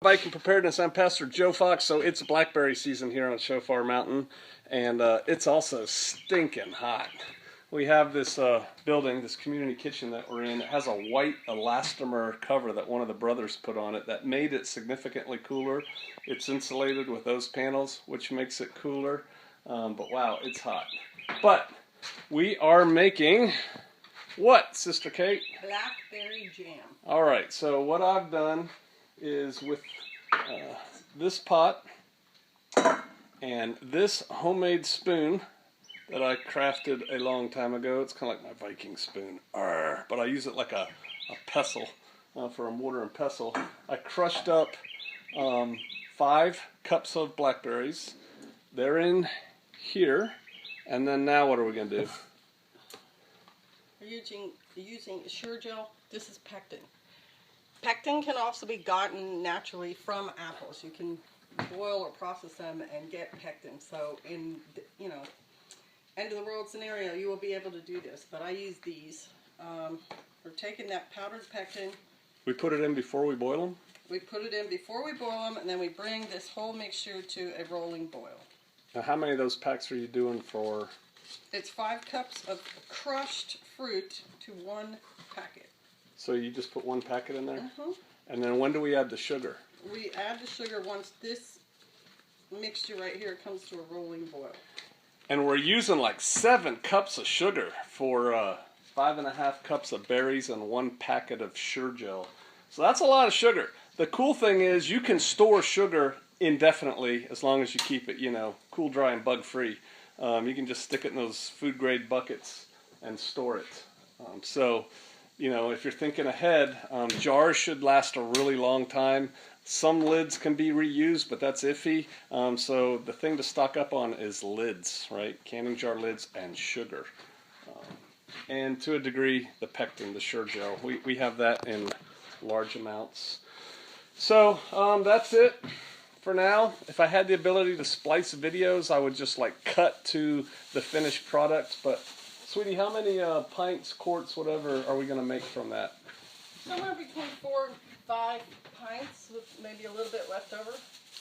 Biking Preparedness. I'm Pastor Joe Fox. So it's blackberry season here on Shofar Mountain, and it's also stinking hot. We have this building, this community kitchen that we're in. It has a white elastomer cover that one of the brothers put on it that made it significantly cooler. It's insulated with those panels, which makes it cooler. But wow, it's hot. But we are making what, Sister Kate? Blackberry jam. All right, so what I've done is with this pot and this homemade spoon that I crafted a long time ago. It's kind of like my Viking spoon, but I use it like a pestle for a mortar and pestle. I crushed up 5 cups of blackberries. They're in here, and then now what are we going to do? We're using Sure Gel. This is pectin. Pectin can also be gotten naturally from apples. You can boil or process them and get pectin. So in, you know, end of the world scenario, you will be able to do this. But I use these. We're taking that powdered pectin. We put it in before we boil them? We put it in before we boil them, and then we bring this whole mixture to a rolling boil. Now, how many of those packs are you doing for? It's 5 cups of crushed fruit to 1 packet. So you just put 1 packet in there? Mm-hmm. And then when do we add the sugar? We add the sugar once this mixture right here comes to a rolling boil. And we're using like 7 cups of sugar for 5.5 cups of berries and 1 packet of Sure Gel. So that's a lot of sugar. The cool thing is you can store sugar indefinitely as long as you keep it, you know, cool, dry, and bug-free. You can just stick it in those food-grade buckets and store it. So, you know, if you're thinking ahead, jars should last a really long time. Some lids can be reused, but that's iffy. So the thing to stock up on is lids, right? Canning jar lids and sugar. And to a degree, the pectin, the Sure Gel. We have that in large amounts. So that's it for now. If I had the ability to splice videos, I would just like cut to the finished product. But sweetie, how many pints, quarts, whatever are we going to make from that? Somewhere between 4 and 5 pints with maybe a little bit left over.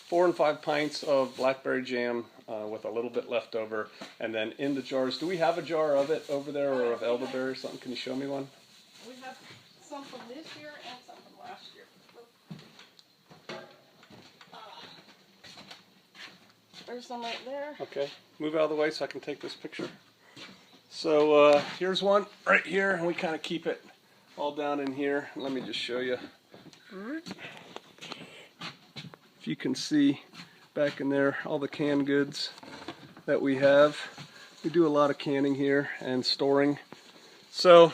4 and 5 pints of blackberry jam with a little bit left over, and then in the jars. Do we have a jar of it over there, or of elderberry or something? Can you show me one? We have some from this year and some from last year. There's some right there. Okay, move out of the way so I can take this picture. So here's one right here, and we kind of keep it all down in here. Let me just show you. If you can see back in there all the canned goods that we have. We do a lot of canning here and storing. So,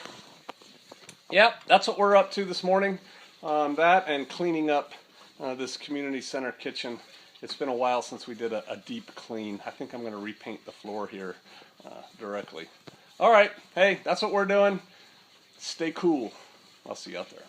yep, that's what we're up to this morning. That and cleaning up this community center kitchen. It's been a while since we did a deep clean. I think I'm going to repaint the floor here directly. All right, hey, that's what we're doing. Stay cool. I'll see you out there.